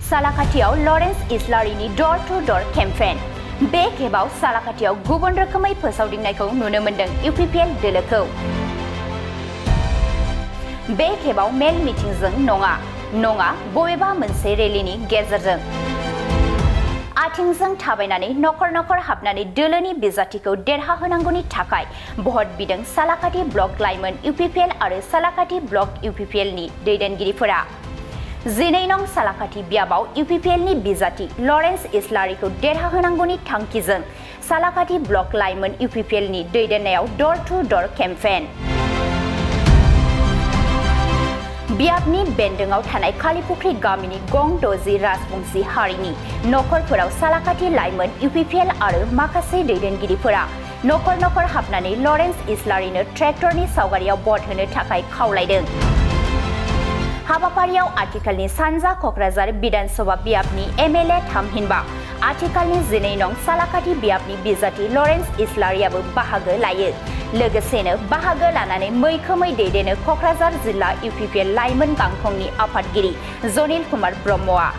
सालाकाटियाव Lawrence इस्लारिनि door to door campaign बे खेबाव सालाकाटियाव गुबुन रोखोमै फोसावदिंनायखौ नुनो मोन्दों UPPL दोलोखौ बे खेबाव मेल मिटिंजों नङा बबेबा मोनसे रेलिनि गेजेरजों आथिंजों थाबायनानै नखर हाबनानै दोलोनि बिजाथिखौ देरहाहोनांगौनि थाखाय भट बिदों सालाकाटि ब्लक लाइमोन UPPL आरो सालाकाटि ब्लक UPPL नि दैदेनगिरिफोरा 12 नं सालाकाटि बियाबाव UPPL नि बिजाथि लरेन्स इस्लारिखौ देरहाहोनांगौनि थांखिजों सालाकाटि ब्लक लाइमोन UPPL नि दैदेननायाव डोर टू डोर केम्पेन बियाबनि बेन्दोंआव थानाय खालिपुख्रि गामिनि गं 60 राजबंशी हारिनि नखरफोराव सालाकाटि लाइमोन UPPL आरो माखासे दैदेनगिरिफोरा नखर हाबनानै लरेन्स इस्लारिनो ट्रेक्टरनि सावगारियाव भट होनो थाखाय खावलायदों हाबाफारियाव आथिखालनि सानजा कक्राझार विधानसभा बियाबनि MLA थामहिनबा आथिखालनि 12 नं सालाकाटि बियाबनि बिजाथि लरेन्स इस्लारियाबो बाहागो लायो लोगोसेनो बाहागो लानानै मैखोमै दैदेनो कक्राझार जिल्ला UPPL लाइमोन गांखंनि आफादगिरि जनिल कुमार ब्रह्मआ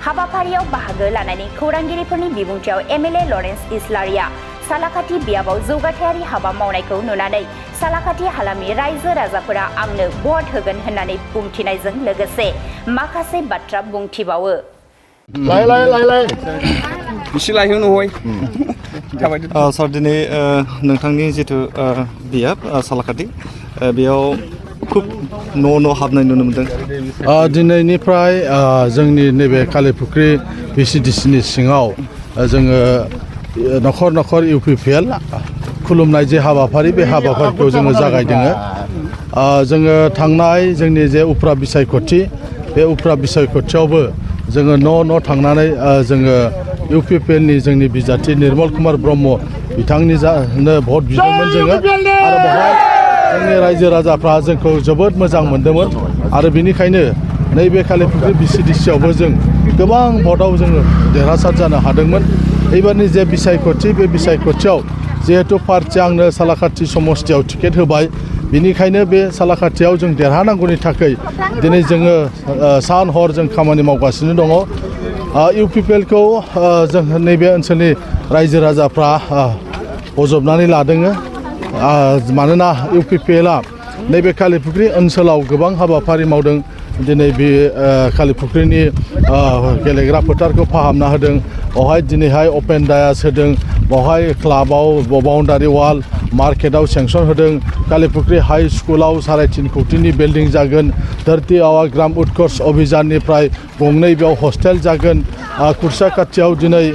हाबाफारियाव बाहागो लानानै खौरांगिरिफोरनि बिबुंथियाव MLA लरेन्स इस्लारिया सालाकाटि बियाबाव जौगाथायारि हाबा मावनायखौ नुनानै सालाकाटि हालामनि रायजो राजाफोरा आंनो भट होगोन होननानै बुंथिनायजों लोगोसे माखासे बाथ्रा बुंथिबावो लाय बिसि लायहोनो हय सार दिनै नोंथांनि जिथु बियाब सालाकाटि बेयाव खुब न' हाबनाय नुनो मोनदों दिनैनिफ्राय जोंनि नैबे कालिपुख्रि VCDC नि सिङाव जोङो नखर UPPL खुलुमनाय जे हाबाफारि बे हाबाफारिखौ जोङो जागायदों जोङो थांनाय जोंनि जे उफ्रा बिसायख'थि बे उफ्रा बिसायख'थियावबो जोङो न' थांनानै जोङो UPPL नि जोंनि बिजाथि निर्मल कुमार ब्रह्म बिथांनि भट बिदोंमोन जोङो आरो बेवहाय जोंनि रायजो राजाफ्रा जोंखौ जोबोद मोजां मोनदोंमोन आरो बेनिखायनो नैबे कालिपुख्रि VCDC आवबो जों गोबां भटआव जोङो देरहासार जानो हादोंमोन एबारनि जे बिसायख'थि बे बिसायख'थियाव जिहेतु पार्टिया आंनो सालाकाटि समस्तियाव टिकेट होबाय बेनिखायनो बे सालाकाटियाव जों देरहानांगौनि थाखाय दिनै जोङो सान हर जों खामानि मावगासिनो दङ UPPL खौ जों नैबे ओनसोलनि रायजो राजाफ्रा बजबनानै लादों मानोना UPPL आ नैबे कालिपुख्रि ओनसोलाव गोबां हाबाफारि मावदों दिनै बे कालिपुख्रिनि गेलेग्रा फोथारखौ फाहामना होदों बेवहाय दिनैहाय अपेन डायास होदों बेवहाय क्लाबाव बाउन्डारि वाल मार्केटाव सेंसन होदों कालिपुख्रि हाई स्कुलाव 3.5 कौटिनि बिल्डिं जागोन 30 आवार ग्राम उत्कर्ष अभियाननिफ्राय गंनै बेयाव हस्टेल जागोन कुर्साकाटियाव दिनै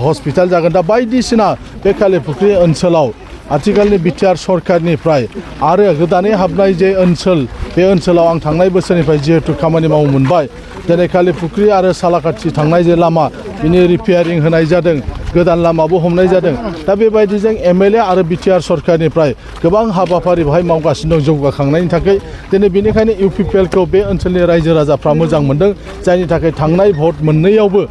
हस्पिटाल जागोन दा बायदिसिना बे कालिपुख्रि ओनसोलाव आथिखालनि BTR सरकारनिफ्राय आरो गोदानै हाबनाय जे ओनसोल बे ओनसोलाव आं थांनाय बोसोरनिफ्राय जिहेतु खामानि मावनो मोनबाय दिनै कालिपुख्रि आरो सालाकाटि थांनाय जे लामा बिनि रिपेयारिं होनाय जादों गोदान लामाबो हमनाय जादों दा बेबायदिजों MLA आरो BTR सरकारनिफ्राय गोबां हाबाफारि बेवहाय मावगासिनो दं जौगाखांनायनि थाखाय दिनै बेनिखायनो UPPL खौ बे ओनसोलनि रायजो राजाफ्रा मोजां मोनदों जायनि थाखाय थांनाय भट मोननैयावबो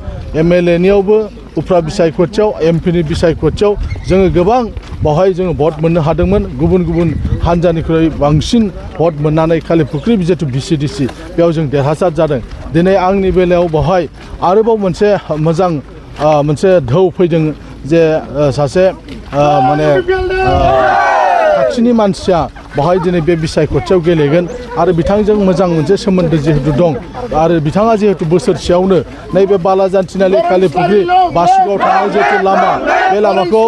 MLA नियावबो उफ्रा बिसायख'थियाव MP नि बिसायख'थियाव जोङो गोबां बेवहाय जोङो भट मोननो हादोंमोन गुबुन हानजानिख्रुइ बांसिन भट मोननानै कालिपुख्रि जिहेतु VCDC बेयाव जों देरहासार जादों दिनै आंनि बेलायाव बेवहाय आरोबाव मोनसे मोजां मोनसे धौ फैदों जे सासे माने खाथिनि मानसिया बेवहाय दिनै बे बिसायख'थियाव गेलेगोन आरो बिथांजों मोजां मोनसे सोमोन्दो जिहेतु दं आरो बिथाङा जिहेतु बोसोरसेयावनो नैबे बालाजान्थिनालि कालिपुख्रि बासुगाव थांनाय जिहेतु लामा बे लामाखौ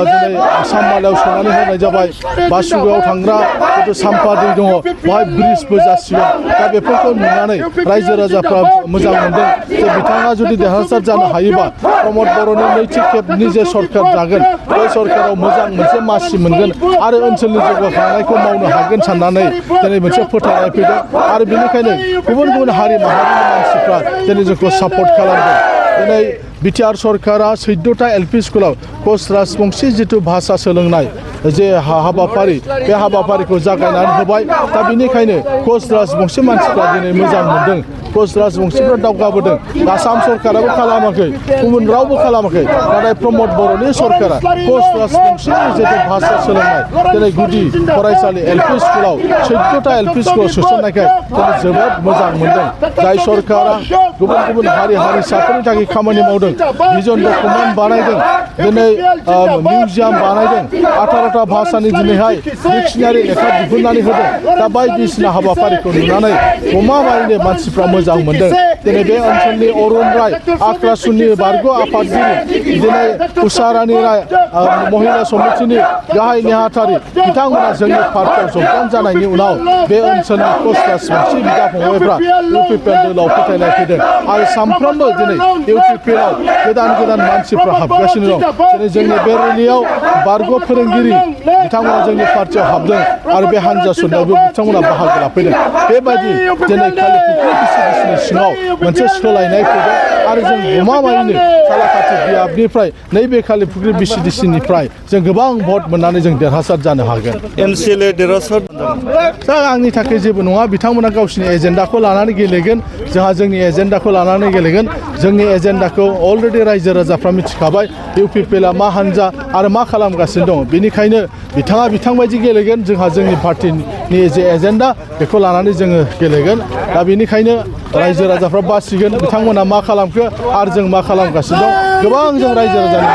दिनै सामबालायाव सोनानै होनाय जाबाय बासुगाव थांग्रा जिहेतु साम्पा दै दङ बेवहाय ब्रिजबो जासिगोन दा बेफोरखौ नुनानै रायजो राजाफ्रा मोजां मोनदों जे बिथाङा जुदि देरहासार जानो हायोबा प्रमद बर'नि नैथि खेबनि जे सरकार जागोन बे सरकाराव मोजां मोनसे मासि मोनगोन आरो ओनसोलनि जौगाखांनायखौ मावनो हागोन साननानै दिनै मोनसे फोथायनाय फैदों आरो बेनिखायनो गुबुन हारि माहारिनि मानसिफ्रा दिनै जोंखौ सापर्ट खालामदों दिनै BTR सरकारा 14टा LP स्कुलाव कच राजबंशी जिथु भाषा सोलोंनाय जे हाबाफारि बे हाबाफारिखौ जागायनानै होबाय दा बेनिखायनो कच राजबंशी मानसिफ्रा दिनै मोजां मोनदों कच राजबंशीफ्रा दावगाबोदों आसाम सरकाराबो खालामाखै गुबुन रावबो खालामाखै नाथाय प्रमद बर'नि सरकारा कच राजबंशीनि जितु भाषा सोलोंनाय दिनै गुदि फरायसालि एलपि स्कुलाव 14टा एलपि स्कुलाव सोसननायखाय दिनै जोबोद मोजां मोनदों जाय सरकारा गुबुन गुबुन हारि हारिसाफोरनि थाखाय खामानि मावदों भिजन डकुमेन्ट बानायदों दिनै मिउजियाम बानायदों 18टा भाषानि दिनैहाय डिक्सनारि लेखा दिहुननानै होदों दा बायदिसिना हाबाफारिखौ नुनानै गमामायैनो मानसिफ्रा मोजां मोनदों दिनै बे ओनसोलनि अरुण राय आक्रासुनि बारग' आफादगिरि दिनै उषारानि राय महिला समितिनि गाहाय नेहाथारि बिथांमोना जोंनि पार्टियाव जगदान जानायनि उनाव बे ओनसोलनि कच राजबंशी बिदा फंबायफ्रा UPPL दलाव फोथायनाय फैदों आरो सानफ्रोमबो दिनै UPPL आव गोदान गोदान मानसिफ्रा हाबगासिनो दं दिनै जोंनि बेरेलियाव बारग' फोरोंगिरि बिथांमोना जोंनि पार्टियाव हाबदों आरो बे हान्जा सुरनायावबो बिथांमोना बाहागो लाफैदों बेबायदि दिनै कालिफुख्रि बिसिडिसिनि सिङाव मोनसे सोलायनाय फैदों आरो जों गमामायैनो सालाकाथि बियाबनिफ्राय नैबे कालिफुख्रि बिसिडिसिनिफ्राय जों गोबां भट मोननानै जों देरहासार जानो हागोन MCLA देरहासार दा आंनि थाखाय जेबो नङा बिथांमोना गावसिनि एजेन्डाखौ लानानै गेलेगोन जोंहा जोंनि एजेन्डाखौ लानानै गेलेगोन जोंनि एजेन्डाखौ अलरेडि रायजो राजाफ्रा मिथिखाबाय UPPL आ मा हान्जा आरो मा खालामगासिनो दं बेनिखायनो बिथाङा बिथांबायदि गेलेगोन जोंहा जोंनि पार्टिनि जे एजेन्डा बेखौ लानानै जोङो गेलेगोन दा बेनिखायनो रायजो राजाफ्रा बासिगोन बिथांमोना मा खालामखो आरो जों मा खालामगासिनो दं गोबां जों रायजो राजानि